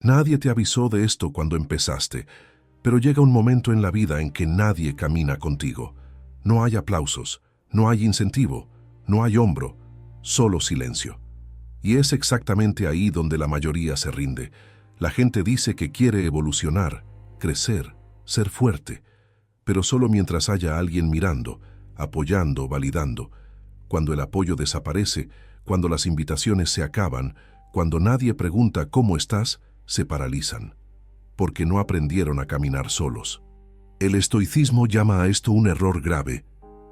Nadie te avisó de esto cuando empezaste, pero llega un momento en la vida en que nadie camina contigo. No hay aplausos, no hay incentivo, no hay hombro, solo silencio. Y es exactamente ahí donde la mayoría se rinde. La gente dice que quiere evolucionar, crecer, ser fuerte, pero solo mientras haya alguien mirando, apoyando, validando. Cuando el apoyo desaparece, cuando las invitaciones se acaban, cuando nadie pregunta cómo estás, se paralizan, porque no aprendieron a caminar solos. El estoicismo llama a esto un error grave: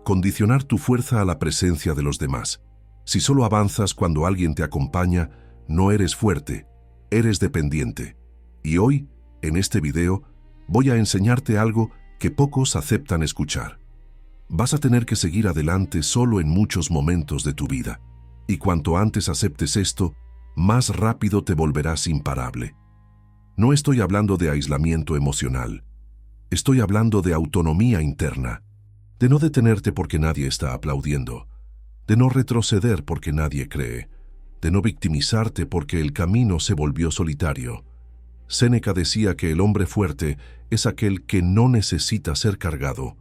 condicionar tu fuerza a la presencia de los demás. Si solo avanzas cuando alguien te acompaña, no eres fuerte, eres dependiente. Y hoy, en este video, voy a enseñarte algo que pocos aceptan escuchar. Vas a tener que seguir adelante solo en muchos momentos de tu vida. Y cuanto antes aceptes esto, más rápido te volverás imparable. No estoy hablando de aislamiento emocional. Estoy hablando de autonomía interna, de no detenerte porque nadie está aplaudiendo, de no retroceder porque nadie cree, de no victimizarte porque el camino se volvió solitario. Séneca decía que el hombre fuerte es aquel que no necesita ser cargado.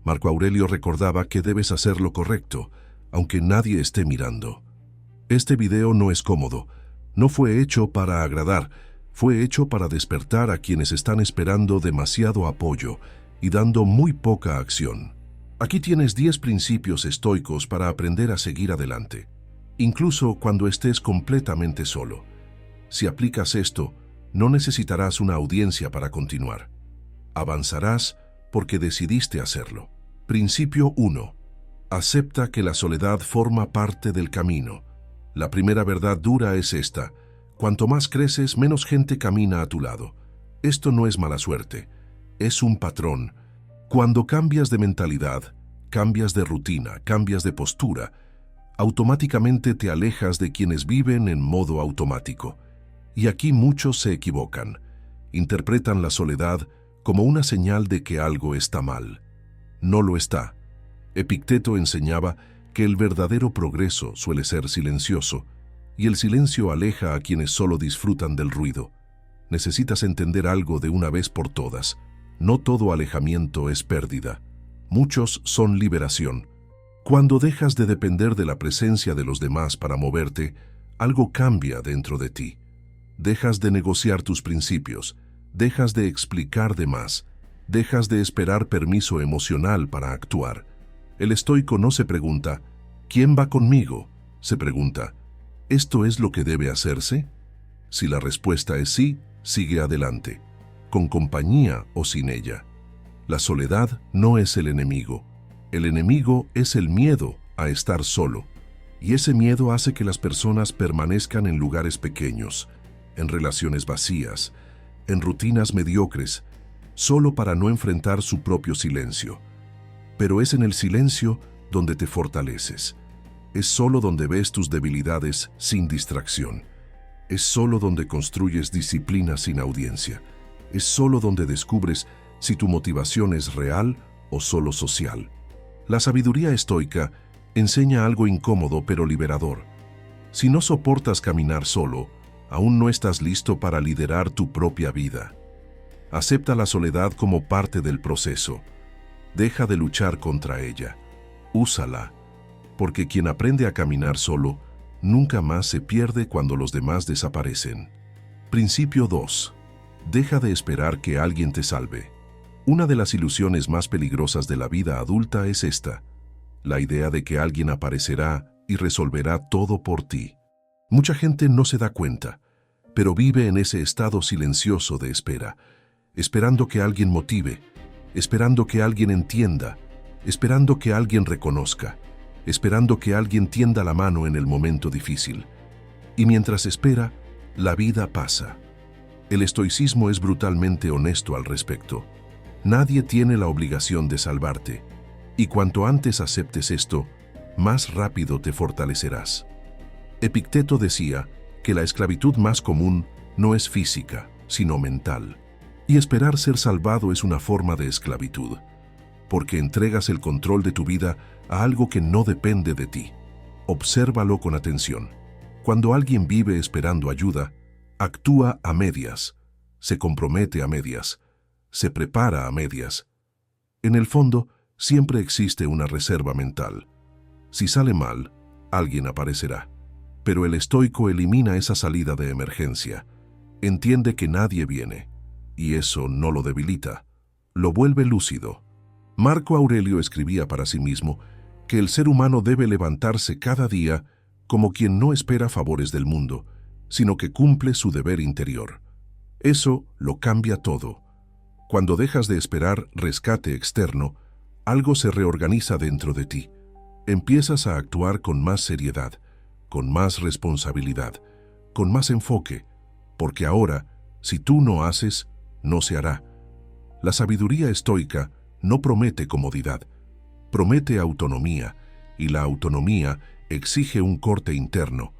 Marco Aurelio recordaba que debes hacer lo correcto, aunque nadie esté mirando. Este video no es cómodo, no fue hecho para agradar, fue hecho para despertar a quienes están esperando demasiado apoyo y dando muy poca acción. Aquí tienes 10 principios estoicos para aprender a seguir adelante, incluso cuando estés completamente solo. Si aplicas esto, no necesitarás una audiencia para continuar. Avanzarás porque decidiste hacerlo. Principio 1. Acepta que la soledad forma parte del camino. La primera verdad dura es esta: cuanto más creces, menos gente camina a tu lado. Esto no es mala suerte, es un patrón. Cuando cambias de mentalidad, cambias de rutina, cambias de postura, automáticamente te alejas de quienes viven en modo automático. Y aquí muchos se equivocan. Interpretan la soledad como una señal de que algo está mal. No lo está. Epicteto enseñaba que el verdadero progreso suele ser silencioso, y el silencio aleja a quienes solo disfrutan del ruido. Necesitas entender algo de una vez por todas: no todo alejamiento es pérdida. Muchos son liberación. Cuando dejas de depender de la presencia de los demás para moverte, algo cambia dentro de ti. Dejas de negociar tus principios, dejas de explicar de más, dejas de esperar permiso emocional para actuar. El estoico no se pregunta, ¿quién va conmigo? Se pregunta, ¿esto es lo que debe hacerse? Si la respuesta es sí, sigue adelante, con compañía o sin ella. La soledad no es el enemigo es el miedo a estar solo, y ese miedo hace que las personas permanezcan en lugares pequeños, en relaciones vacías, en rutinas mediocres, solo para no enfrentar su propio silencio. Pero es en el silencio donde te fortaleces. Es solo donde ves tus debilidades sin distracción. Es solo donde construyes disciplina sin audiencia. Es solo donde descubres si tu motivación es real o solo social. La sabiduría estoica enseña algo incómodo pero liberador. Si no soportas caminar solo, aún no estás listo para liderar tu propia vida. Acepta la soledad como parte del proceso. Deja de luchar contra ella. Úsala, porque quien aprende a caminar solo nunca más se pierde cuando los demás desaparecen. Principio 2. Deja de esperar que alguien te salve. Una de las ilusiones más peligrosas de la vida adulta es esta: la idea de que alguien aparecerá y resolverá todo por ti. Mucha gente no se da cuenta, pero vive en ese estado silencioso de espera, esperando que alguien motive, esperando que alguien entienda, esperando que alguien reconozca, esperando que alguien tienda la mano en el momento difícil. Y mientras espera, la vida pasa. El estoicismo es brutalmente honesto al respecto. Nadie tiene la obligación de salvarte, y cuanto antes aceptes esto, más rápido te fortalecerás. Epicteto decía que la esclavitud más común no es física, sino mental. Y esperar ser salvado es una forma de esclavitud, porque entregas el control de tu vida a algo que no depende de ti. Obsérvalo con atención. Cuando alguien vive esperando ayuda, Actúa a medias, se compromete a medias, se prepara a medias. En el fondo, siempre existe una reserva mental. Si sale mal, alguien aparecerá. Pero el estoico elimina esa salida de emergencia. Entiende que nadie viene, y eso no lo debilita, lo vuelve lúcido. Marco Aurelio escribía para sí mismo que el ser humano debe levantarse cada día como quien no espera favores del mundo, sino que cumple su deber interior. Eso lo cambia todo. Cuando dejas de esperar rescate externo, algo se reorganiza dentro de ti. Empiezas a actuar con más seriedad, con más responsabilidad, con más enfoque, porque ahora, si tú no haces, no se hará. La sabiduría estoica no promete comodidad, promete autonomía, y la autonomía exige un corte interno,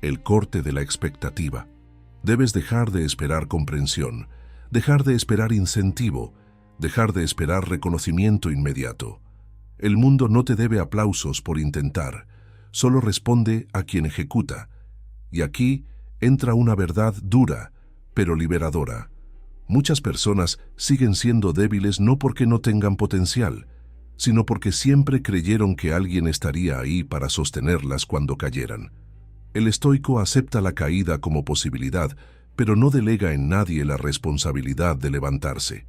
el corte de la expectativa. Debes dejar de esperar comprensión, dejar de esperar incentivo, dejar de esperar reconocimiento inmediato. El mundo no te debe aplausos por intentar, solo responde a quien ejecuta. Y aquí entra una verdad dura, pero liberadora. Muchas personas siguen siendo débiles no porque no tengan potencial, sino porque siempre creyeron que alguien estaría ahí para sostenerlas cuando cayeran. El estoico acepta la caída como posibilidad, pero no delega en nadie la responsabilidad de levantarse.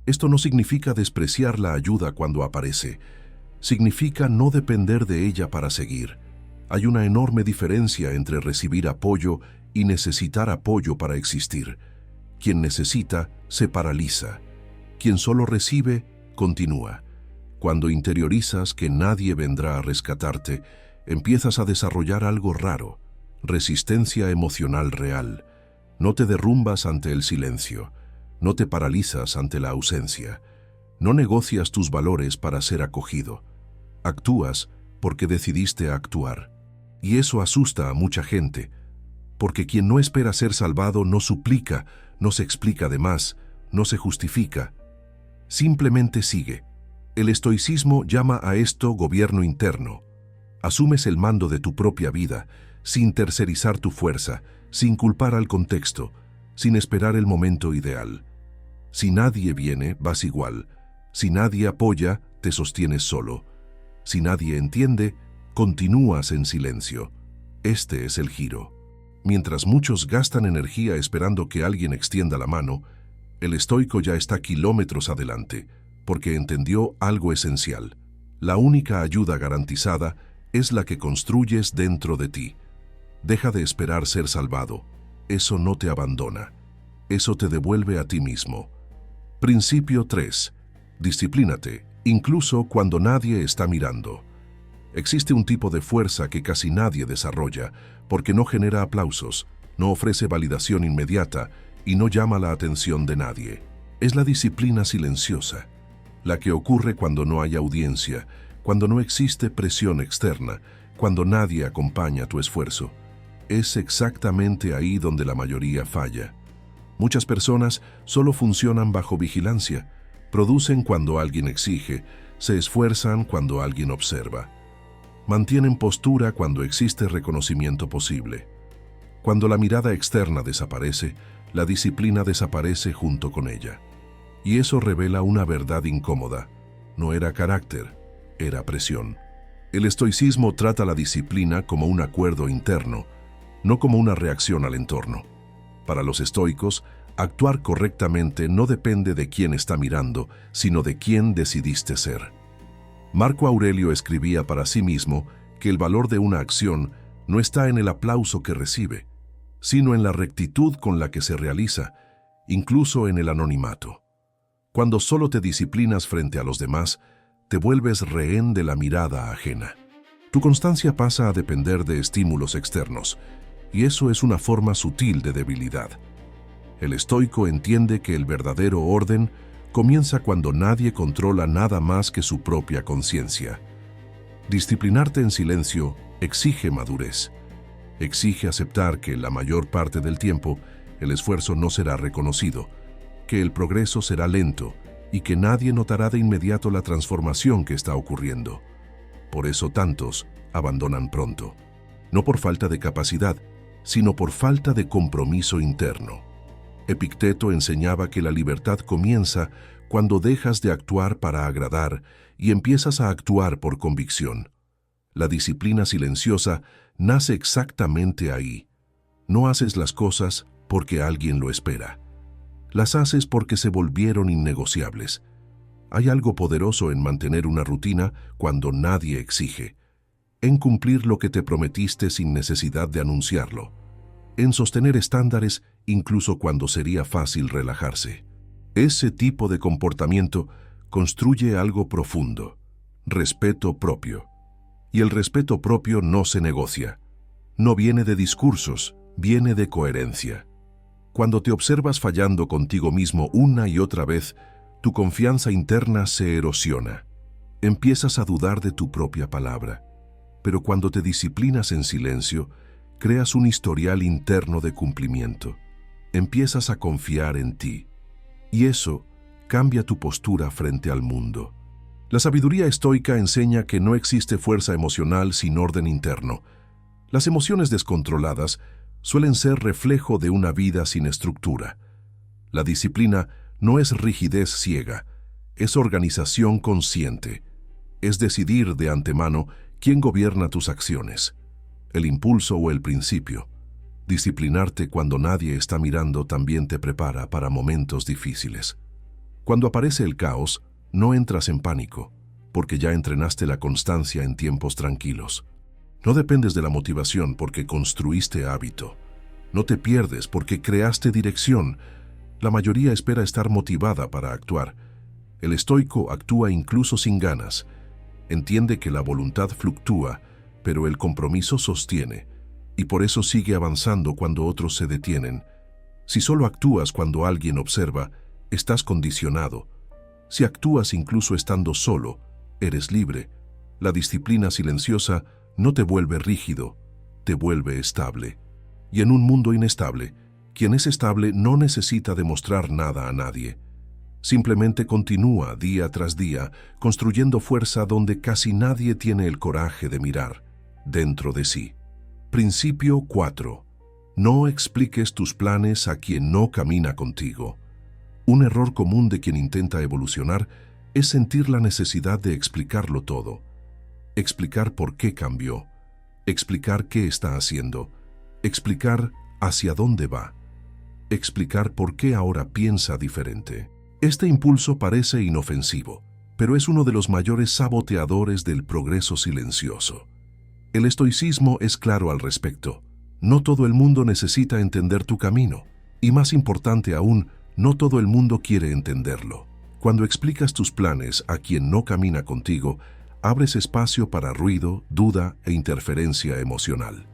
Esto no significa despreciar la ayuda cuando aparece, significa no depender de ella para seguir. Hay una enorme diferencia entre recibir apoyo y necesitar apoyo para existir. Quien necesita, se paraliza. Quien solo recibe, continúa. Cuando interiorizas que nadie vendrá a rescatarte, empiezas a desarrollar algo raro, resistencia emocional real. No te derrumbas ante el silencio, no te paralizas ante la ausencia, no negocias tus valores para ser acogido. Actúas porque decidiste actuar. Y eso asusta a mucha gente, porque quien no espera ser salvado no suplica, no se explica de más, no se justifica. Simplemente sigue. El estoicismo llama a esto gobierno interno. Asumes el mando de tu propia vida, sin tercerizar tu fuerza, sin culpar al contexto, sin esperar el momento ideal. Si nadie viene, vas igual. Si nadie apoya, te sostienes solo. Si nadie entiende, continúas en silencio. Este es el giro. Mientras muchos gastan energía esperando que alguien extienda la mano, el estoico ya está kilómetros adelante, porque entendió algo esencial. La única ayuda garantizada es la que construyes dentro de ti. Deja de esperar ser salvado. Eso no te abandona. Eso te devuelve a ti mismo. Principio 3. Disciplínate, incluso cuando nadie está mirando. Existe un tipo de fuerza que casi nadie desarrolla, porque no genera aplausos, no ofrece validación inmediata y no llama la atención de nadie. Es la disciplina silenciosa, la que ocurre cuando no hay audiencia, cuando no existe presión externa, cuando nadie acompaña tu esfuerzo. Es exactamente ahí donde la mayoría falla. Muchas personas solo funcionan bajo vigilancia, producen cuando alguien exige, se esfuerzan cuando alguien observa. Mantienen postura cuando existe reconocimiento posible. Cuando la mirada externa desaparece, la disciplina desaparece junto con ella. Y eso revela una verdad incómoda. No era carácter, era presión. El estoicismo trata la disciplina como un acuerdo interno, no como una reacción al entorno. Para los estoicos, actuar correctamente no depende de quién está mirando, sino de quién decidiste ser. Marco Aurelio escribía para sí mismo que el valor de una acción no está en el aplauso que recibe, sino en la rectitud con la que se realiza, incluso en el anonimato. Cuando solo te disciplinas frente a los demás, te vuelves rehén de la mirada ajena. Tu constancia pasa a depender de estímulos externos, y eso es una forma sutil de debilidad. El estoico entiende que el verdadero orden comienza cuando nadie controla nada más que su propia conciencia. Disciplinarte en silencio exige madurez. Exige aceptar que la mayor parte del tiempo el esfuerzo no será reconocido, que el progreso será lento y que nadie notará de inmediato la transformación que está ocurriendo. Por eso tantos abandonan pronto. No por falta de capacidad, sino por falta de compromiso interno. Epicteto enseñaba que la libertad comienza cuando dejas de actuar para agradar y empiezas a actuar por convicción. La disciplina silenciosa nace exactamente ahí. No haces las cosas porque alguien lo espera. Las haces porque se volvieron innegociables. Hay algo poderoso en mantener una rutina cuando nadie exige, en cumplir lo que te prometiste sin necesidad de anunciarlo, en sostener estándares incluso cuando sería fácil relajarse. Ese tipo de comportamiento construye algo profundo, respeto propio. Y el respeto propio no se negocia. No viene de discursos, viene de coherencia. Cuando te observas fallando contigo mismo una y otra vez, tu confianza interna se erosiona. Empiezas a dudar de tu propia palabra. Pero cuando te disciplinas en silencio, creas un historial interno de cumplimiento. Empiezas a confiar en ti. Y eso cambia tu postura frente al mundo. La sabiduría estoica enseña que no existe fuerza emocional sin orden interno. Las emociones descontroladas suelen ser reflejo de una vida sin estructura. La disciplina no es rigidez ciega, es organización consciente. Es decidir de antemano quién gobierna tus acciones, el impulso o el principio. Disciplinarte cuando nadie está mirando también te prepara para momentos difíciles. Cuando aparece el caos, no entras en pánico, porque ya entrenaste la constancia en tiempos tranquilos. No dependes de la motivación porque construiste hábito. No te pierdes porque creaste dirección. La mayoría espera estar motivada para actuar. El estoico actúa incluso sin ganas. Entiende que la voluntad fluctúa, pero el compromiso sostiene, y por eso sigue avanzando cuando otros se detienen. Si solo actúas cuando alguien observa, estás condicionado. Si actúas incluso estando solo, eres libre. La disciplina silenciosa no te vuelve rígido, te vuelve estable. Y en un mundo inestable, quien es estable no necesita demostrar nada a nadie. Simplemente continúa día tras día, construyendo fuerza donde casi nadie tiene el coraje de mirar, dentro de sí. Principio 4. No expliques tus planes a quien no camina contigo. Un error común de quien intenta evolucionar es sentir la necesidad de explicarlo todo. Explicar por qué cambió, explicar qué está haciendo, explicar hacia dónde va, explicar por qué ahora piensa diferente. Este impulso parece inofensivo, pero es uno de los mayores saboteadores del progreso silencioso. El estoicismo es claro al respecto. No todo el mundo necesita entender tu camino, y más importante aún, no todo el mundo quiere entenderlo. Cuando explicas tus planes a quien no camina contigo, abres espacio para ruido, duda e interferencia emocional.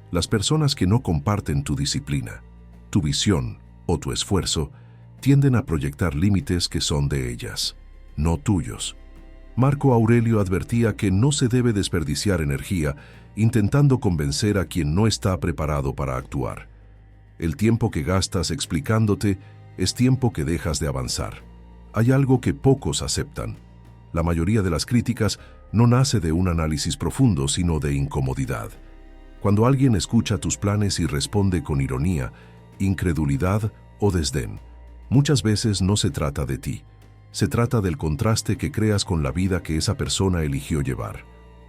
Las personas que no comparten tu disciplina, tu visión o tu esfuerzo, tienden a proyectar límites que son de ellas, no tuyos. Marco Aurelio advertía que no se debe desperdiciar energía intentando convencer a quien no está preparado para actuar. El tiempo que gastas explicándote es tiempo que dejas de avanzar. Hay algo que pocos aceptan. La mayoría de las críticas no nace de un análisis profundo, sino de incomodidad. Cuando alguien escucha tus planes y responde con ironía, incredulidad o desdén, muchas veces no se trata de ti. Se trata del contraste que creas con la vida que esa persona eligió llevar.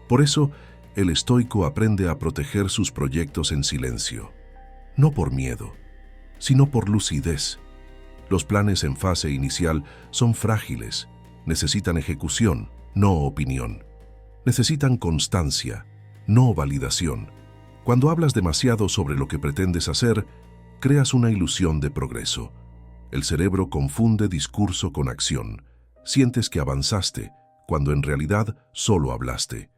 Por eso, el estoico aprende a proteger sus proyectos en silencio. No por miedo, sino por lucidez. Los planes en fase inicial son frágiles. Necesitan ejecución, no opinión. Necesitan constancia, no validación. Cuando hablas demasiado sobre lo que pretendes hacer, creas una ilusión de progreso. El cerebro confunde discurso con acción. Sientes que avanzaste, cuando en realidad solo hablaste.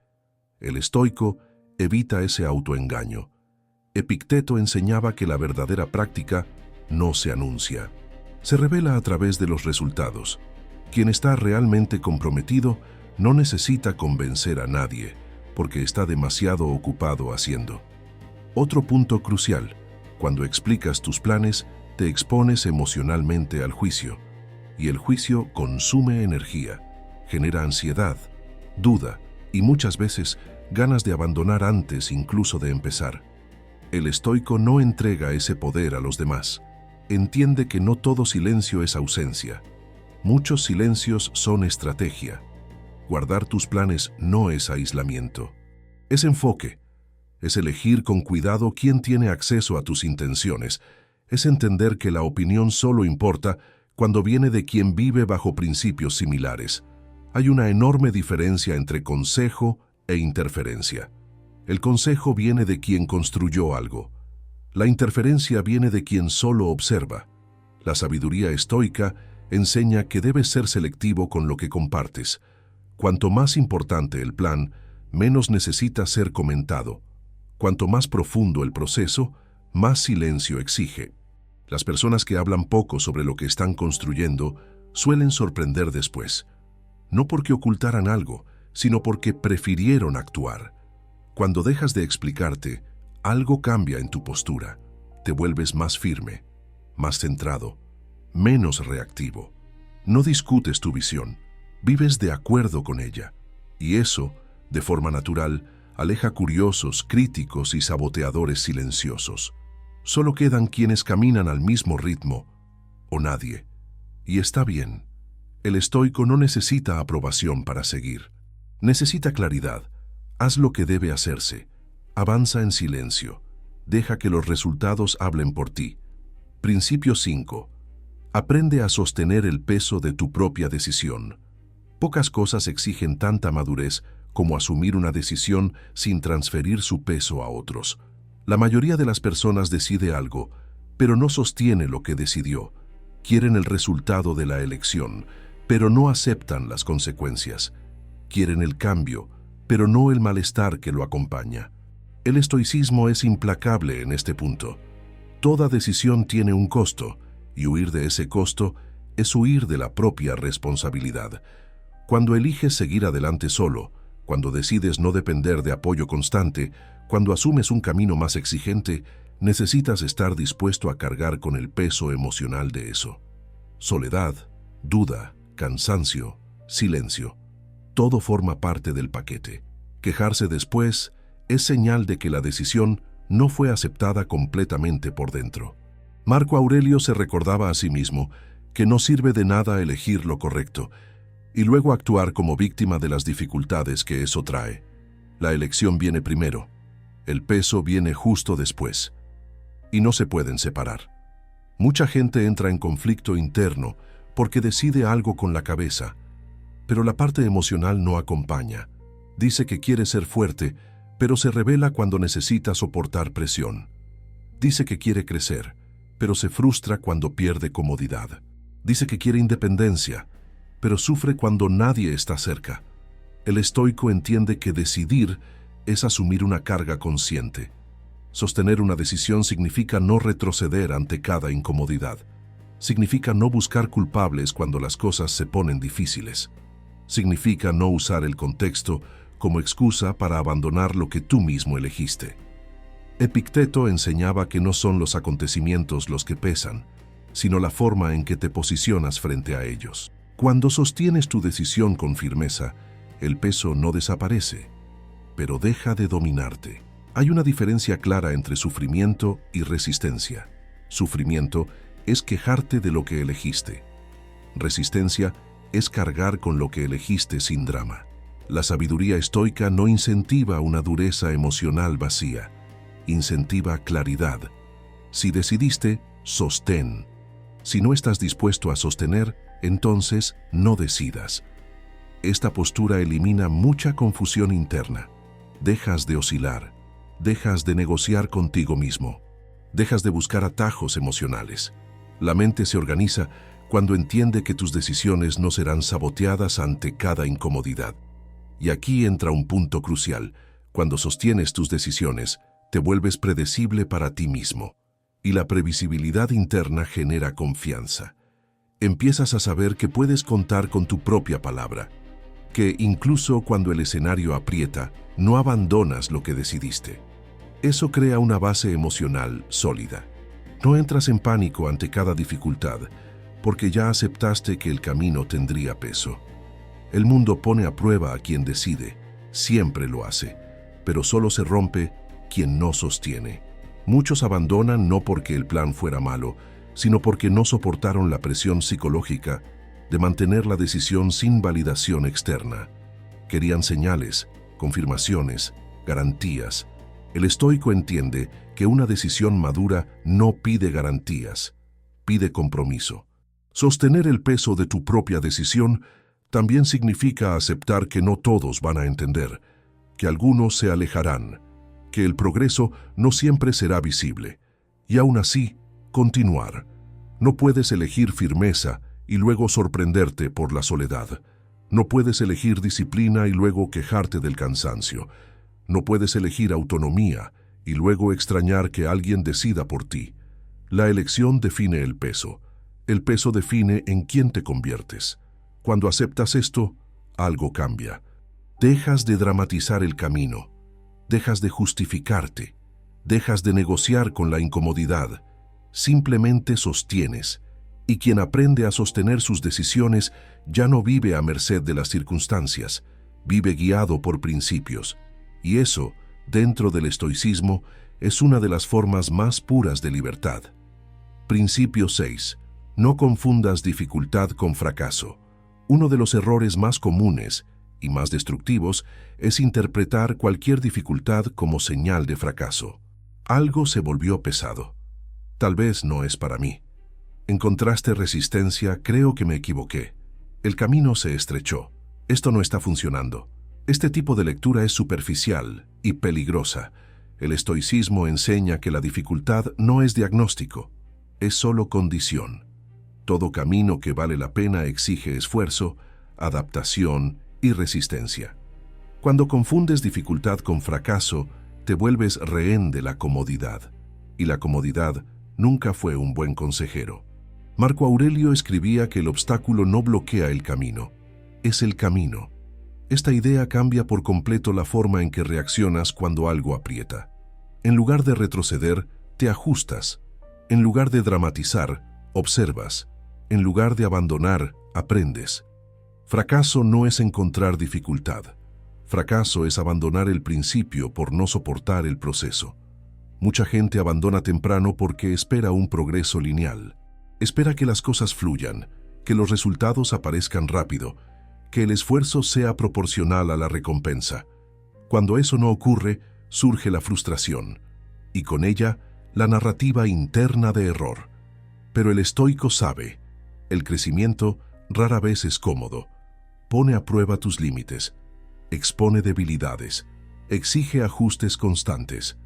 El estoico evita ese autoengaño. Epicteto enseñaba que la verdadera práctica no se anuncia. Se revela a través de los resultados. Quien está realmente comprometido no necesita convencer a nadie, porque está demasiado ocupado haciendo. Otro punto crucial: cuando explicas tus planes, te expones emocionalmente al juicio, y el juicio consume energía, genera ansiedad, duda y muchas veces ganas de abandonar antes incluso de empezar. El estoico no entrega ese poder a los demás. Entiende que no todo silencio es ausencia. Muchos silencios son estrategia. Guardar tus planes no es aislamiento. Es enfoque. Es elegir con cuidado quién tiene acceso a tus intenciones. Es entender que la opinión solo importa cuando viene de quien vive bajo principios similares. Hay una enorme diferencia entre consejo e interferencia. El consejo viene de quien construyó algo. La interferencia viene de quien solo observa. La sabiduría estoica enseña que debes ser selectivo con lo que compartes. Cuanto más importante el plan, menos necesita ser comentado. Cuanto más profundo el proceso, más silencio exige. Las personas que hablan poco sobre lo que están construyendo suelen sorprender después. No porque ocultaran algo, sino porque prefirieron actuar. Cuando dejas de explicarte, algo cambia en tu postura. Te vuelves más firme, más centrado, menos reactivo. No discutes tu visión, vives de acuerdo con ella. Y eso, de forma natural, aleja curiosos, críticos y saboteadores silenciosos. Solo quedan quienes caminan al mismo ritmo, o nadie. Y está bien. El estoico no necesita aprobación para seguir. Necesita claridad. Haz lo que debe hacerse. Avanza en silencio. Deja que los resultados hablen por ti. Principio 5. Aprende a sostener el peso de tu propia decisión. Pocas cosas exigen tanta madurez como asumir una decisión sin transferir su peso a otros. La mayoría de las personas decide algo, pero no sostiene lo que decidió. Quieren el resultado de la elección, pero no aceptan las consecuencias. Quieren el cambio, pero no el malestar que lo acompaña. El estoicismo es implacable en este punto. Toda decisión tiene un costo, y huir de ese costo es huir de la propia responsabilidad. Cuando eliges seguir adelante solo, cuando decides no depender de apoyo constante, cuando asumes un camino más exigente, necesitas estar dispuesto a cargar con el peso emocional de eso. Soledad, duda, cansancio, silencio. Todo forma parte del paquete. Quejarse después es señal de que la decisión no fue aceptada completamente por dentro. Marco Aurelio se recordaba a sí mismo que no sirve de nada elegir lo correcto y luego actuar como víctima de las dificultades que eso trae. La elección viene primero. El peso viene justo después, y no se pueden separar. Mucha gente entra en conflicto interno porque decide algo con la cabeza, pero la parte emocional no acompaña. Dice que quiere ser fuerte, pero se revela cuando necesita soportar presión. Dice que quiere crecer, pero se frustra cuando pierde comodidad. Dice que quiere independencia, pero sufre cuando nadie está cerca. El estoico entiende que decidir es asumir una carga consciente. Sostener una decisión significa no retroceder ante cada incomodidad. Significa no buscar culpables cuando las cosas se ponen difíciles. Significa no usar el contexto como excusa para abandonar lo que tú mismo elegiste. Epicteto enseñaba que no son los acontecimientos los que pesan, sino la forma en que te posicionas frente a ellos. Cuando sostienes tu decisión con firmeza, el peso no desaparece, pero deja de dominarte. Hay una diferencia clara entre sufrimiento y resistencia. Sufrimiento es quejarte de lo que elegiste. Resistencia es cargar con lo que elegiste sin drama. La sabiduría estoica no incentiva una dureza emocional vacía, incentiva claridad. Si decidiste, sostén. Si no estás dispuesto a sostener, entonces no decidas. Esta postura elimina mucha confusión interna. Dejas de oscilar, dejas de negociar contigo mismo, dejas de buscar atajos emocionales. La mente se organiza cuando entiende que tus decisiones no serán saboteadas ante cada incomodidad. Y aquí entra un punto crucial. Cuando sostienes tus decisiones, te vuelves predecible para ti mismo. Y la previsibilidad interna genera confianza. Empiezas a saber que puedes contar con tu propia palabra, que incluso cuando el escenario aprieta, no abandonas lo que decidiste. Eso crea una base emocional sólida. No entras en pánico ante cada dificultad, porque ya aceptaste que el camino tendría peso. El mundo pone a prueba a quien decide, siempre lo hace, pero solo se rompe quien no sostiene. Muchos abandonan no porque el plan fuera malo, sino porque no soportaron la presión psicológica de mantener la decisión sin validación externa. Querían señales, confirmaciones, garantías. El estoico entiende que una decisión madura no pide garantías, pide compromiso. Sostener el peso de tu propia decisión también significa aceptar que no todos van a entender, que algunos se alejarán, que el progreso no siempre será visible, y aún así, continuar. No puedes elegir firmeza y luego sorprenderte por la soledad. No puedes elegir disciplina y luego quejarte del cansancio. No puedes elegir autonomía y luego extrañar que alguien decida por ti. La elección define el peso. El peso define en quién te conviertes. Cuando aceptas esto, algo cambia. Dejas de dramatizar el camino. Dejas de justificarte. Dejas de negociar con la incomodidad. Simplemente sostienes. Y quien aprende a sostener sus decisiones ya no vive a merced de las circunstancias, vive guiado por principios. Y eso, dentro del estoicismo, es una de las formas más puras de libertad. Principio 6. No confundas dificultad con fracaso. Uno de los errores más comunes y más destructivos es interpretar cualquier dificultad como señal de fracaso. Algo se volvió pesado. Tal vez no es para mí. Encontraste resistencia, creo que me equivoqué. El camino se estrechó. Esto no está funcionando. Este tipo de lectura es superficial y peligrosa. El estoicismo enseña que la dificultad no es diagnóstico, es solo condición. Todo camino que vale la pena exige esfuerzo, adaptación y resistencia. Cuando confundes dificultad con fracaso, te vuelves rehén de la comodidad. Y la comodidad nunca fue un buen consejero. Marco Aurelio escribía que el obstáculo no bloquea el camino, es el camino. Esta idea cambia por completo la forma en que reaccionas cuando algo aprieta. En lugar de retroceder, te ajustas. En lugar de dramatizar, observas. En lugar de abandonar, aprendes. Fracaso no es encontrar dificultad. Fracaso es abandonar el principio por no soportar el proceso. Mucha gente abandona temprano porque espera un progreso lineal. Espera que las cosas fluyan, que los resultados aparezcan rápido, que el esfuerzo sea proporcional a la recompensa. Cuando eso no ocurre, surge la frustración, y con ella, la narrativa interna de error. Pero el estoico sabe, el crecimiento rara vez es cómodo. Pone a prueba tus límites, expone debilidades, exige ajustes constantes.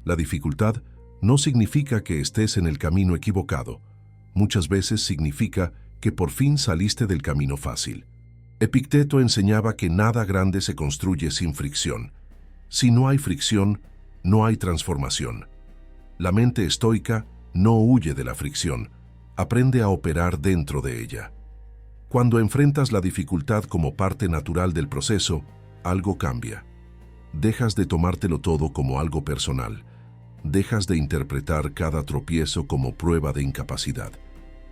La dificultad no significa que estés en el camino equivocado. Muchas veces significa que por fin saliste del camino fácil. Epicteto enseñaba que nada grande se construye sin fricción. Si no hay fricción, no hay transformación. La mente estoica no huye de la fricción, aprende a operar dentro de ella. Cuando enfrentas la dificultad como parte natural del proceso, algo cambia. Dejas de tomártelo todo como algo personal. Dejas de interpretar cada tropiezo como prueba de incapacidad.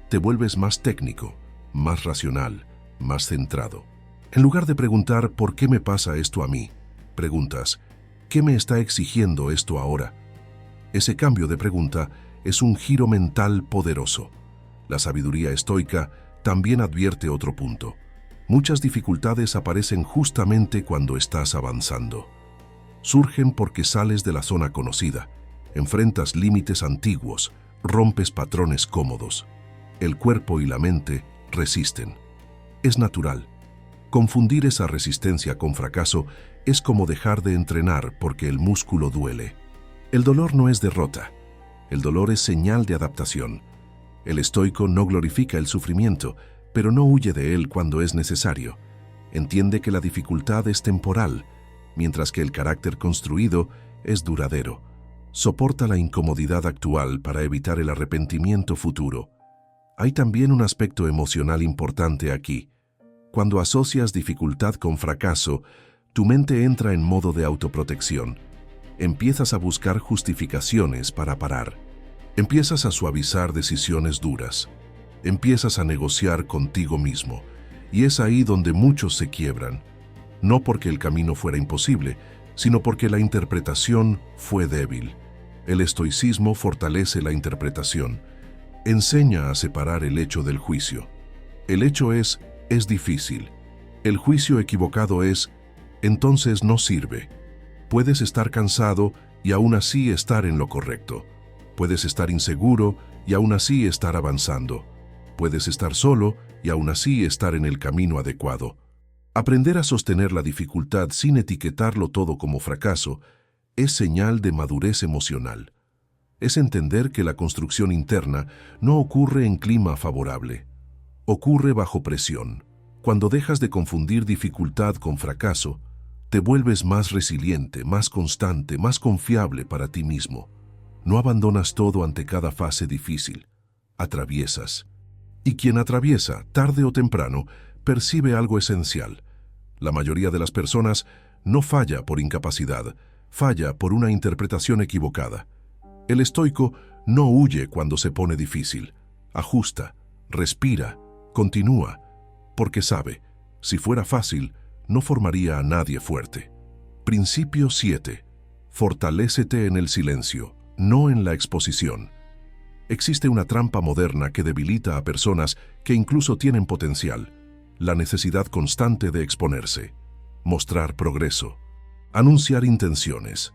Te vuelves más técnico, más racional, más centrado. En lugar de preguntar ¿por qué me pasa esto a mí?, preguntas ¿qué me está exigiendo esto ahora? Ese cambio de pregunta es un giro mental poderoso. La sabiduría estoica también advierte otro punto. Muchas dificultades aparecen justamente cuando estás avanzando. Surgen porque sales de la zona conocida, enfrentas límites antiguos, rompes patrones cómodos. El cuerpo y la mente resisten. Es natural. Confundir esa resistencia con fracaso es como dejar de entrenar porque el músculo duele. El dolor no es derrota. El dolor es señal de adaptación. El estoico no glorifica el sufrimiento, pero no huye de él cuando es necesario. Entiende que la dificultad es temporal, mientras que el carácter construido es duradero. Soporta la incomodidad actual para evitar el arrepentimiento futuro. Hay también un aspecto emocional importante aquí. Cuando asocias dificultad con fracaso, tu mente entra en modo de autoprotección. Empiezas a buscar justificaciones para parar. Empiezas a suavizar decisiones duras. Empiezas a negociar contigo mismo. Y es ahí donde muchos se quiebran. No porque el camino fuera imposible, sino porque la interpretación fue débil. El estoicismo fortalece la interpretación, enseña a separar el hecho del juicio. El hecho es difícil. El juicio equivocado es, entonces no sirve. Puedes estar cansado y aún así estar en lo correcto. Puedes estar inseguro y aún así estar avanzando. Puedes estar solo y aún así estar en el camino adecuado. Aprender a sostener la dificultad sin etiquetarlo todo como fracaso es señal de madurez emocional. Es entender que la construcción interna no ocurre en clima favorable. Ocurre bajo presión. Cuando dejas de confundir dificultad con fracaso, te vuelves más resiliente, más constante, más confiable para ti mismo. No abandonas todo ante cada fase difícil. Atraviesas. Y quien atraviesa, tarde o temprano, percibe algo esencial. La mayoría de las personas no falla por incapacidad, falla por una interpretación equivocada. El estoico no huye cuando se pone difícil. Ajusta, respira, continúa, porque sabe, si fuera fácil, no formaría a nadie fuerte. Principio 7. Fortalécete en el silencio, no en la exposición. Existe una trampa moderna que debilita a personas que incluso tienen potencial: la necesidad constante de exponerse, mostrar progreso, anunciar intenciones,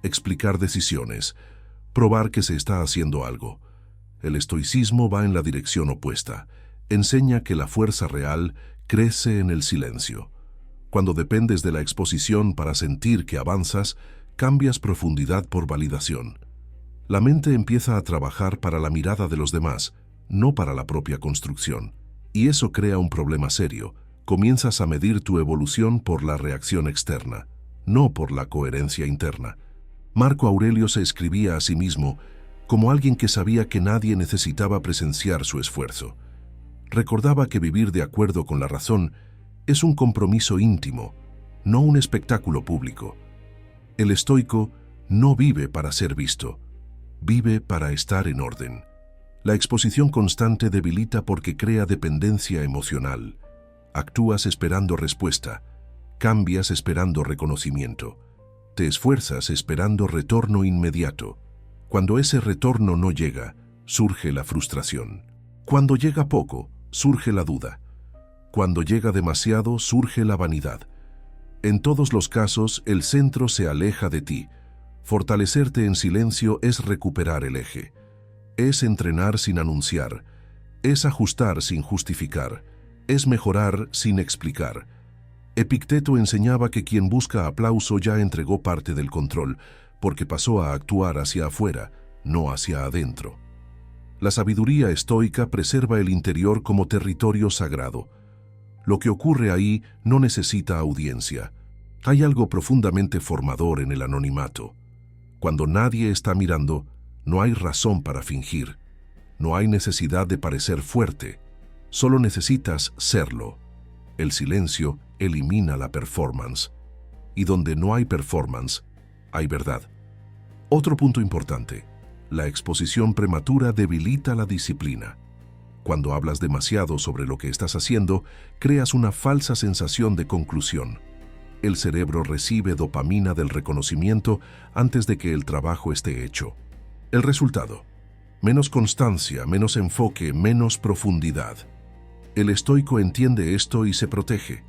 explicar decisiones, probar que se está haciendo algo. El estoicismo va en la dirección opuesta. Enseña que la fuerza real crece en el silencio. Cuando dependes de la exposición para sentir que avanzas, cambias profundidad por validación. La mente empieza a trabajar para la mirada de los demás, no para la propia construcción. Y eso crea un problema serio. Comienzas a medir tu evolución por la reacción externa, no por la coherencia interna. Marco Aurelio se escribía a sí mismo como alguien que sabía que nadie necesitaba presenciar su esfuerzo. Recordaba que vivir de acuerdo con la razón es un compromiso íntimo, no un espectáculo público. El estoico no vive para ser visto, vive para estar en orden. La exposición constante debilita porque crea dependencia emocional. Actúas esperando respuesta, cambias esperando reconocimiento, te esfuerzas esperando retorno inmediato. Cuando ese retorno no llega, surge la frustración. Cuando llega poco, surge la duda. Cuando llega demasiado, surge la vanidad. En todos los casos, el centro se aleja de ti. Fortalecerte en silencio es recuperar el eje. Es entrenar sin anunciar. Es ajustar sin justificar. Es mejorar sin explicar. Epicteto enseñaba que quien busca aplauso ya entregó parte del control, porque pasó a actuar hacia afuera, no hacia adentro. La sabiduría estoica preserva el interior como territorio sagrado. Lo que ocurre ahí no necesita audiencia. Hay algo profundamente formador en el anonimato. Cuando nadie está mirando, no hay razón para fingir. No hay necesidad de parecer fuerte. Solo necesitas serlo. El silencio elimina la performance. Y donde no hay performance, hay verdad. Otro punto importante: la exposición prematura debilita la disciplina. Cuando hablas demasiado sobre lo que estás haciendo, creas una falsa sensación de conclusión. El cerebro recibe dopamina del reconocimiento antes de que el trabajo esté hecho. El resultado: menos constancia, menos enfoque, menos profundidad. El estoico entiende esto y se protege.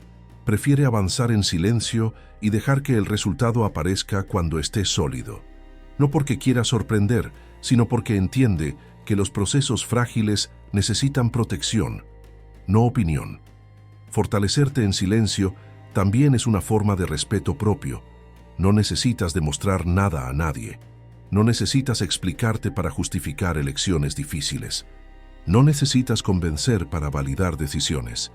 Prefiere avanzar en silencio y dejar que el resultado aparezca cuando esté sólido. No porque quiera sorprender, sino porque entiende que los procesos frágiles necesitan protección, no opinión. Fortalecerte en silencio también es una forma de respeto propio. No necesitas demostrar nada a nadie. No necesitas explicarte para justificar elecciones difíciles. No necesitas convencer para validar decisiones.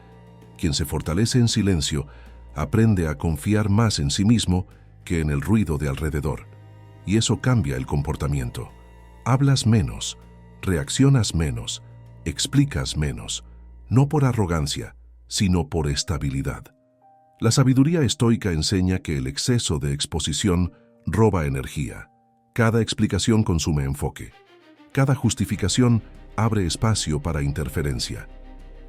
Quien se fortalece en silencio aprende a confiar más en sí mismo que en el ruido de alrededor. Y eso cambia el comportamiento. Hablas menos, reaccionas menos, explicas menos, no por arrogancia, sino por estabilidad. La sabiduría estoica enseña que el exceso de exposición roba energía. Cada explicación consume enfoque. Cada justificación abre espacio para interferencia.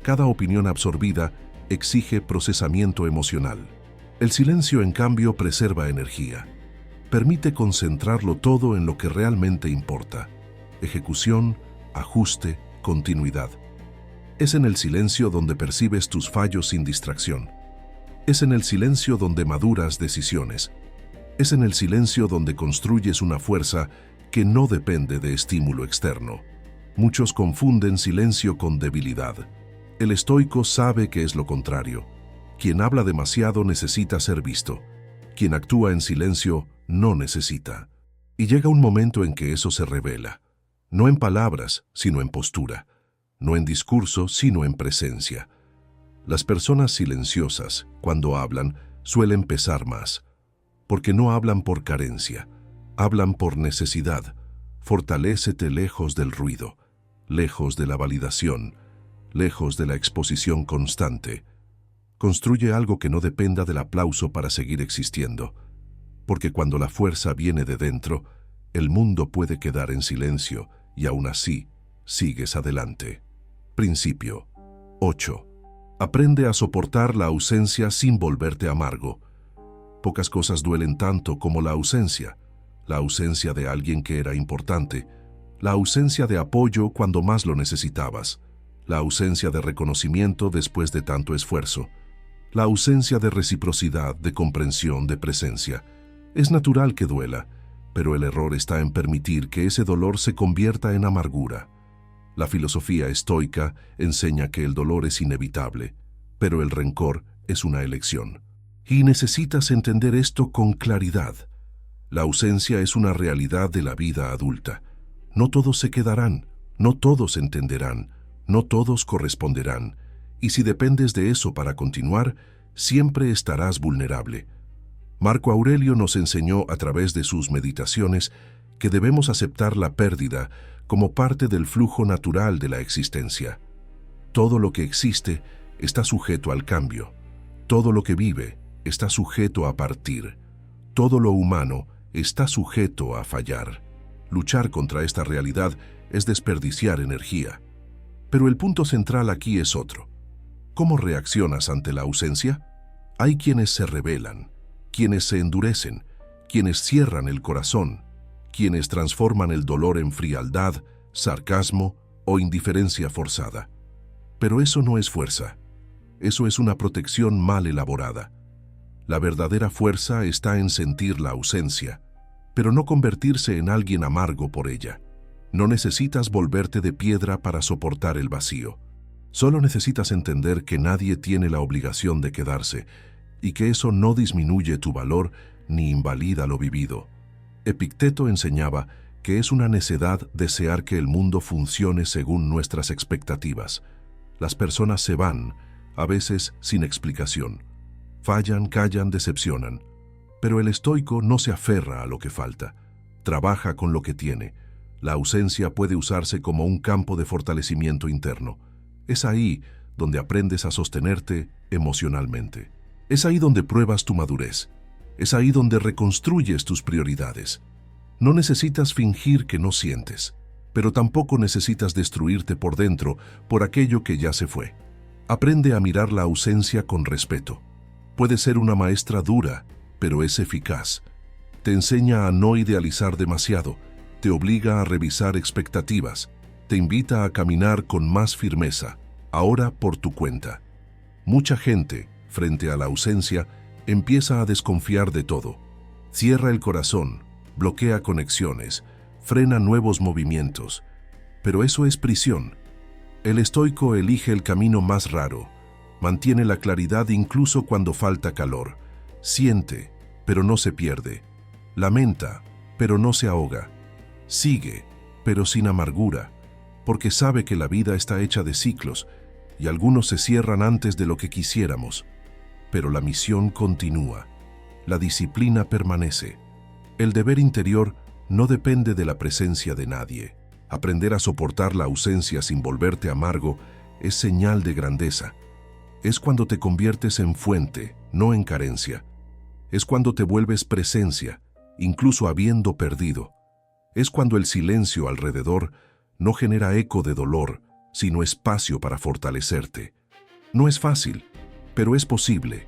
Cada opinión absorbida exige procesamiento emocional. El silencio, en cambio, preserva energía. permite concentrarlo todo en lo que realmente importa. Ejecución, ajuste, continuidad. Es en el silencio donde percibes tus fallos sin distracción. Es en el silencio donde maduras decisiones. Es en el silencio donde construyes una fuerza que no depende de estímulo externo. Muchos confunden silencio con debilidad. El estoico sabe que es lo contrario. Quien habla demasiado necesita ser visto. Quien actúa en silencio no necesita. Y llega un momento en que eso se revela. No en palabras, sino en postura. No en discurso, sino en presencia. Las personas silenciosas, cuando hablan, suelen pesar más. Porque no hablan por carencia, hablan por necesidad. Fortalécete lejos del ruido, lejos de la validación, lejos de la exposición constante. Construye algo que no dependa del aplauso para seguir existiendo. Porque cuando la fuerza viene de dentro, el mundo puede quedar en silencio y aún así sigues adelante. Principio 8. Aprende a soportar la ausencia sin volverte amargo. Pocas cosas duelen tanto como la ausencia de alguien que era importante, la ausencia de apoyo cuando más lo necesitabas, la ausencia de reconocimiento después de tanto esfuerzo, la ausencia de reciprocidad, de comprensión, de presencia. Es natural que duela, pero el error está en permitir que ese dolor se convierta en amargura. La filosofía estoica enseña que el dolor es inevitable, pero el rencor es una elección. Y necesitas entender esto con claridad. La ausencia es una realidad de la vida adulta. No todos se quedarán, no todos entenderán, no todos corresponderán. Y si dependes de eso para continuar, siempre estarás vulnerable. Marco Aurelio nos enseñó a través de sus meditaciones que debemos aceptar la pérdida como parte del flujo natural de la existencia. Todo lo que existe está sujeto al cambio. Todo lo que vive está sujeto a partir. Todo lo humano está sujeto a fallar. Luchar contra esta realidad es desperdiciar energía. Pero el punto central aquí es otro. ¿Cómo reaccionas ante la ausencia? Hay quienes se rebelan, quienes se endurecen, quienes cierran el corazón, quienes transforman el dolor en frialdad, sarcasmo o indiferencia forzada. Pero eso no es fuerza. Eso es una protección mal elaborada. La verdadera fuerza está en sentir la ausencia, pero no convertirse en alguien amargo por ella. No necesitas volverte de piedra para soportar el vacío. Solo necesitas entender que nadie tiene la obligación de quedarse y que eso no disminuye tu valor ni invalida lo vivido. Epicteto enseñaba que es una necedad desear que el mundo funcione según nuestras expectativas. Las personas se van, a veces sin explicación. Fallan, callan, decepcionan. Pero el estoico no se aferra a lo que falta. Trabaja con lo que tiene. La ausencia puede usarse como un campo de fortalecimiento interno. Es ahí donde aprendes a sostenerte emocionalmente. Es ahí donde pruebas tu madurez. Es ahí donde reconstruyes tus prioridades. No necesitas fingir que no sientes, pero tampoco necesitas destruirte por dentro por aquello que ya se fue. Aprende a mirar la ausencia con respeto. Puede ser una maestra dura, pero es eficaz. Te enseña a no idealizar demasiado, te obliga a revisar expectativas, te invita a caminar con más firmeza, ahora por tu cuenta. Mucha gente, frente a la ausencia, empieza a desconfiar de todo. Cierra el corazón, bloquea conexiones, frena nuevos movimientos. Pero eso es prisión. El estoico elige el camino más raro. Mantiene la claridad incluso cuando falta calor. Siente, pero no se pierde. Lamenta, pero no se ahoga. Sigue, pero sin amargura, porque sabe que la vida está hecha de ciclos y algunos se cierran antes de lo que quisiéramos. Pero la misión continúa. La disciplina permanece. El deber interior no depende de la presencia de nadie. Aprender a soportar la ausencia sin volverte amargo es señal de grandeza. Es cuando te conviertes en fuente, no en carencia. Es cuando te vuelves presencia, incluso habiendo perdido. Es cuando el silencio alrededor no genera eco de dolor, sino espacio para fortalecerte. No es fácil, pero es posible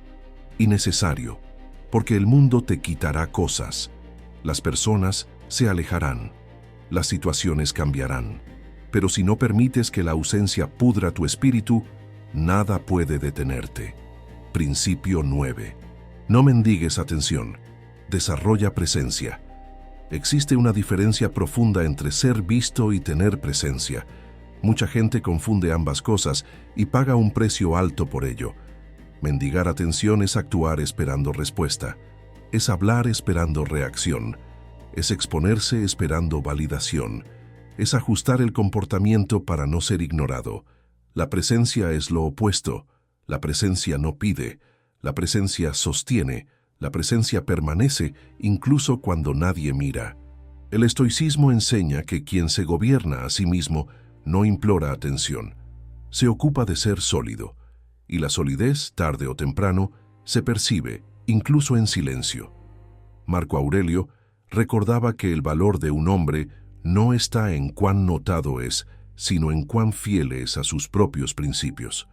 y necesario, porque el mundo te quitará cosas, Las personas se alejarán, las situaciones cambiarán, pero si no permites que la ausencia pudra tu espíritu, nada puede detenerte. Principio 9. No mendigues atención, desarrolla presencia. Existe una diferencia profunda entre ser visto y tener presencia. Mucha gente confunde ambas cosas y paga un precio alto por ello. Mendigar atención es actuar esperando respuesta, es hablar esperando reacción, es exponerse esperando validación, es ajustar el comportamiento para no ser ignorado. La presencia es lo opuesto. La presencia no pide, la presencia sostiene, la presencia permanece incluso cuando nadie mira. El estoicismo enseña que quien se gobierna a sí mismo no implora atención, se ocupa de ser sólido, y la solidez, tarde o temprano, se percibe, incluso en silencio. Marco Aurelio recordaba que el valor de un hombre no está en cuán notado es, sino en cuán fiel es a sus propios principios.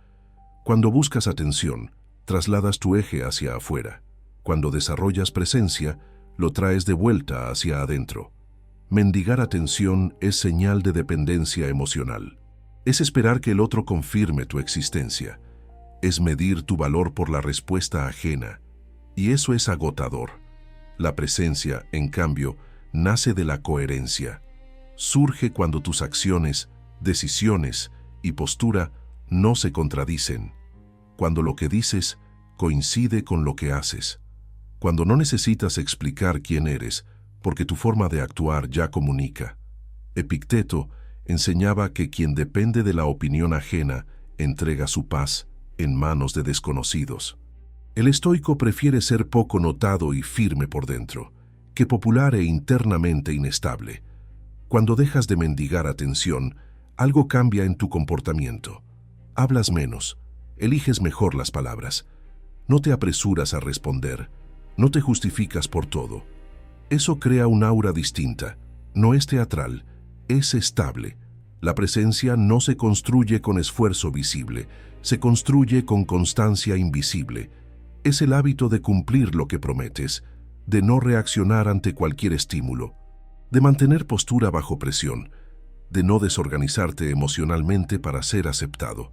Cuando buscas atención, trasladas tu eje hacia afuera. Cuando desarrollas presencia, lo traes de vuelta hacia adentro. Mendigar atención es señal de dependencia emocional. Es esperar que el otro confirme tu existencia. Es medir tu valor por la respuesta ajena. Y eso es agotador. La presencia, en cambio, nace de la coherencia. Surge cuando tus acciones, decisiones y postura no se contradicen. Cuando lo que dices coincide con lo que haces. Cuando no necesitas explicar quién eres, porque tu forma de actuar ya comunica. Epicteto enseñaba que quien depende de la opinión ajena entrega su paz en manos de desconocidos. El estoico prefiere ser poco notado y firme por dentro, que popular e internamente inestable. Cuando dejas de mendigar atención, algo cambia en tu comportamiento. Hablas menos, eliges mejor las palabras. No te apresuras a responder, no te justificas por todo. Eso crea un aura distinta, no es teatral, es estable. La presencia no se construye con esfuerzo visible, se construye con constancia invisible. Es el hábito de cumplir lo que prometes, de no reaccionar ante cualquier estímulo, de mantener postura bajo presión, de no desorganizarte emocionalmente para ser aceptado.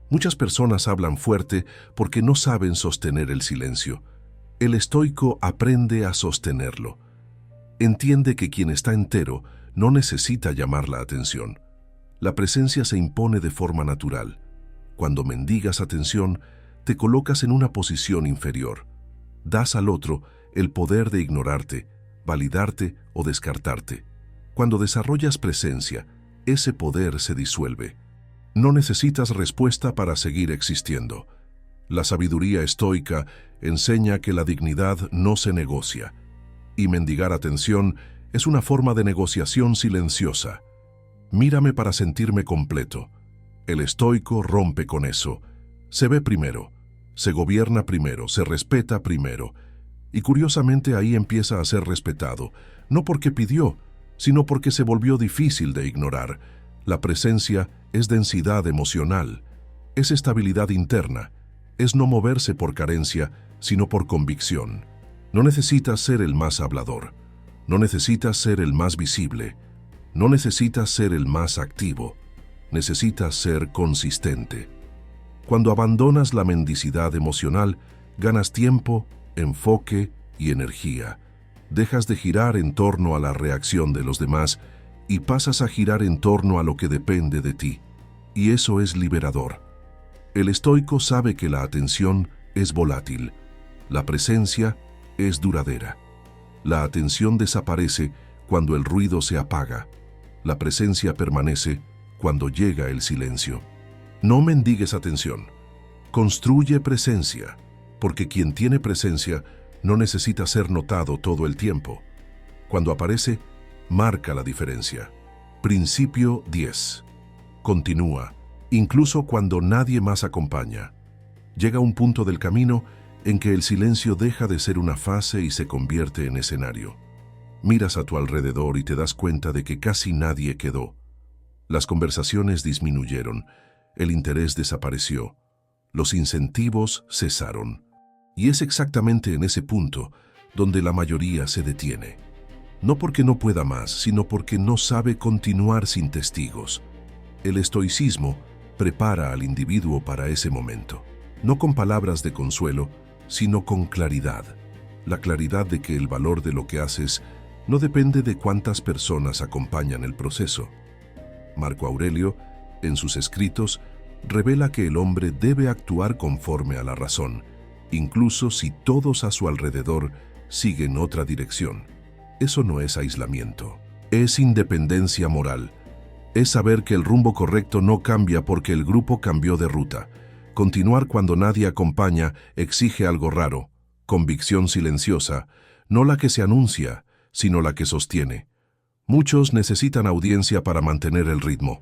Muchas personas hablan fuerte porque no saben sostener el silencio. El estoico aprende a sostenerlo. Entiende que quien está entero no necesita llamar la atención. La presencia se impone de forma natural. Cuando mendigas atención, te colocas en una posición inferior. Das al otro el poder de ignorarte, validarte o descartarte. Cuando desarrollas presencia, ese poder se disuelve. No necesitas respuesta para seguir existiendo. La sabiduría estoica enseña que la dignidad no se negocia, y mendigar atención es una forma de negociación silenciosa. Mírame para sentirme completo. El estoico rompe con eso. Se ve primero, se gobierna primero, se respeta primero, y curiosamente ahí empieza a ser respetado, no porque pidió, sino porque se volvió difícil de ignorar. La presencia es densidad emocional, es estabilidad interna, es no moverse por carencia, sino por convicción. No necesitas ser el más hablador, no necesitas ser el más visible, no necesitas ser el más activo, necesitas ser consistente. Cuando abandonas la mendicidad emocional, ganas tiempo, enfoque y energía. Dejas de girar en torno a la reacción de los demás y pasas a girar en torno a lo que depende de ti. Y eso es liberador. El estoico sabe que la atención es volátil, la presencia es duradera. La atención desaparece cuando el ruido se apaga. La presencia permanece cuando llega el silencio. No mendigues atención. Construye presencia, porque quien tiene presencia no necesita ser notado todo el tiempo. Cuando aparece, marca la diferencia. Principio 10. Continúa, incluso cuando nadie más acompaña. Llega un punto del camino en que el silencio deja de ser una fase y se convierte en escenario. Miras a tu alrededor y te das cuenta de que casi nadie quedó. Las conversaciones disminuyeron, el interés desapareció, los incentivos cesaron. Y es exactamente en ese punto donde la mayoría se detiene. no porque no pueda más, sino porque no sabe continuar sin testigos. El estoicismo prepara al individuo para ese momento, no con palabras de consuelo, sino con claridad. La claridad de que el valor de lo que haces no depende de cuántas personas acompañan el proceso. Marco Aurelio, en sus escritos, revela que el hombre debe actuar conforme a la razón, incluso si todos a su alrededor siguen otra dirección. Eso no es aislamiento, es independencia moral. Es saber que el rumbo correcto no cambia porque el grupo cambió de ruta. Continuar cuando nadie acompaña exige algo raro, convicción silenciosa, no la que se anuncia, sino la que sostiene. Muchos necesitan audiencia para mantener el ritmo.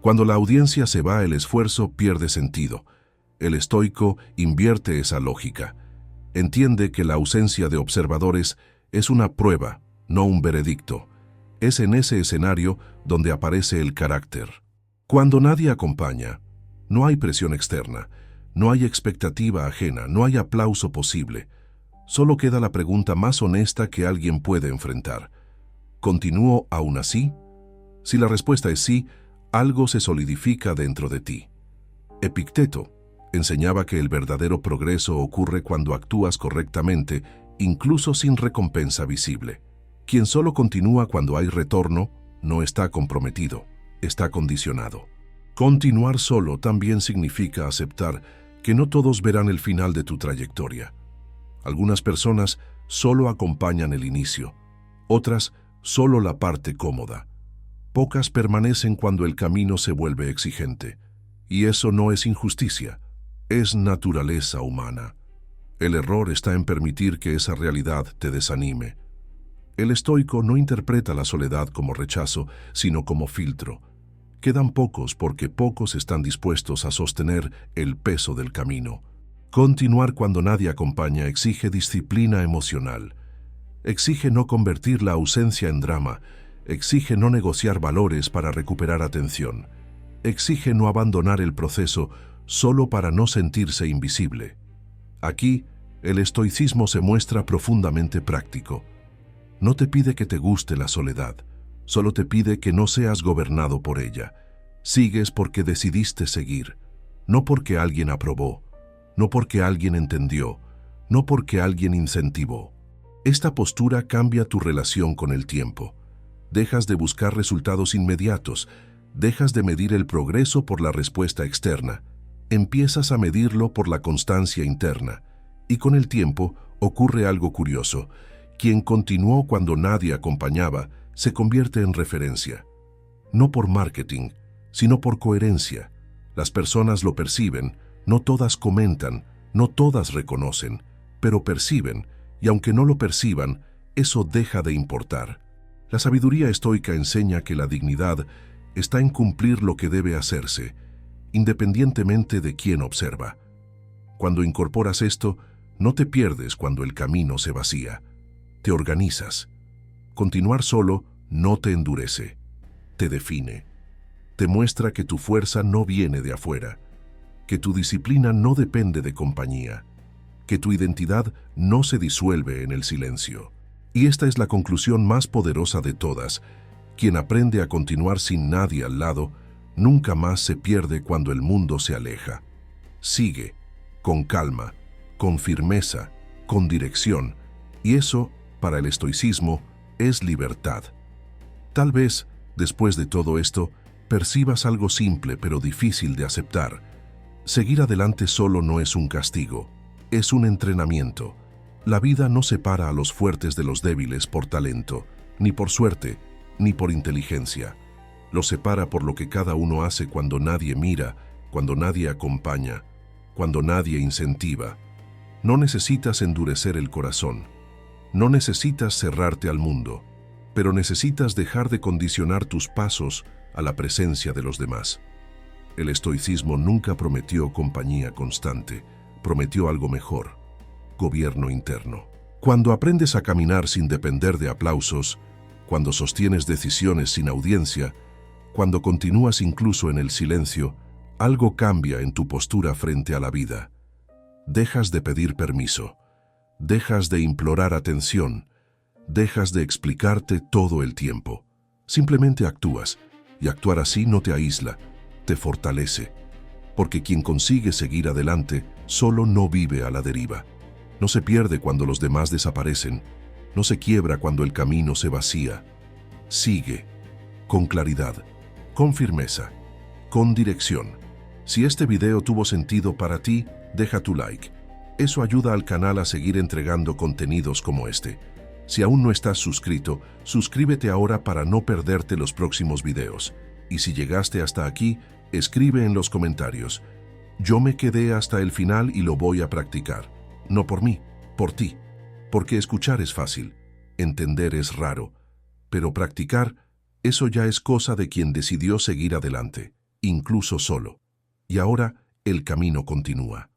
Cuando la audiencia se va, el esfuerzo pierde sentido. El estoico invierte esa lógica. Entiende que la ausencia de observadores es una prueba, no un veredicto. Es en ese escenario donde aparece el carácter. Cuando nadie acompaña, no hay presión externa, no hay expectativa ajena, no hay aplauso posible. Solo queda la pregunta más honesta que alguien puede enfrentar. ¿Continúo aún así? Si la respuesta es sí, algo se solidifica dentro de ti. Epicteto enseñaba que el verdadero progreso ocurre cuando actúas correctamente, incluso sin recompensa visible. Quien solo continúa cuando hay retorno, no está comprometido, está condicionado. Continuar solo también significa aceptar que no todos verán el final de tu trayectoria. Algunas personas solo acompañan el inicio, otras solo la parte cómoda. Pocas permanecen cuando el camino se vuelve exigente. Y eso no es injusticia, es naturaleza humana. El error está en permitir que esa realidad te desanime. El estoico no interpreta la soledad como rechazo, sino como filtro. Quedan pocos porque pocos están dispuestos a sostener el peso del camino. Continuar cuando nadie acompaña exige disciplina emocional. Exige no convertir la ausencia en drama. Exige no negociar valores para recuperar atención. Exige no abandonar el proceso solo para no sentirse invisible. Aquí, el estoicismo se muestra profundamente práctico. No te pide que te guste la soledad, solo te pide que no seas gobernado por ella. Sigues porque decidiste seguir, no porque alguien aprobó, no porque alguien entendió, no porque alguien incentivó. Esta postura cambia tu relación con el tiempo. Dejas de buscar resultados inmediatos, dejas de medir el progreso por la respuesta externa, empiezas a medirlo por la constancia interna, y con el tiempo ocurre algo curioso. Quien continuó cuando nadie acompañaba se convierte en referencia. No por marketing, sino por coherencia. Las personas lo perciben, no todas comentan, no todas reconocen, pero perciben, y aunque no lo perciban, eso deja de importar. La sabiduría estoica enseña que la dignidad está en cumplir lo que debe hacerse, independientemente de quién observa. Cuando incorporas esto, no te pierdes cuando el camino se vacía. Te organizas. Continuar solo no te endurece, te define. Te muestra que tu fuerza no viene de afuera, que tu disciplina no depende de compañía, que tu identidad no se disuelve en el silencio. Y esta es la conclusión más poderosa de todas. Quien aprende a continuar sin nadie al lado, nunca más se pierde cuando el mundo se aleja. Sigue, con calma, con firmeza, con dirección, y eso, para el estoicismo, es libertad. Tal vez, después de todo esto, percibas algo simple pero difícil de aceptar. Seguir adelante solo no es un castigo, es un entrenamiento. La vida no separa a los fuertes de los débiles por talento, ni por suerte, ni por inteligencia. Los separa por lo que cada uno hace cuando nadie mira, cuando nadie acompaña, cuando nadie incentiva. No necesitas endurecer el corazón. No necesitas cerrarte al mundo, pero necesitas dejar de condicionar tus pasos a la presencia de los demás. El estoicismo nunca prometió compañía constante, prometió algo mejor: gobierno interno. Cuando aprendes a caminar sin depender de aplausos, cuando sostienes decisiones sin audiencia, cuando continúas incluso en el silencio, algo cambia en tu postura frente a la vida. Dejas de pedir permiso. Dejas de implorar atención, Dejas de explicarte todo el tiempo. Simplemente actúas, y actuar así no te aísla, te fortalece. Porque quien consigue seguir adelante solo no vive a la deriva. No se pierde cuando los demás desaparecen, no se quiebra cuando el camino se vacía. Sigue, con claridad, con firmeza, con dirección. Si este video tuvo sentido para ti, deja tu like. Eso ayuda al canal a seguir entregando contenidos como este. Si aún no estás suscrito, suscríbete ahora para no perderte los próximos videos. Y si llegaste hasta aquí, escribe en los comentarios: yo me quedé hasta el final y lo voy a practicar. No por mí, por ti. Porque escuchar es fácil, entender es raro, pero practicar, eso ya es cosa de quien decidió seguir adelante, incluso solo. Y ahora el camino continúa.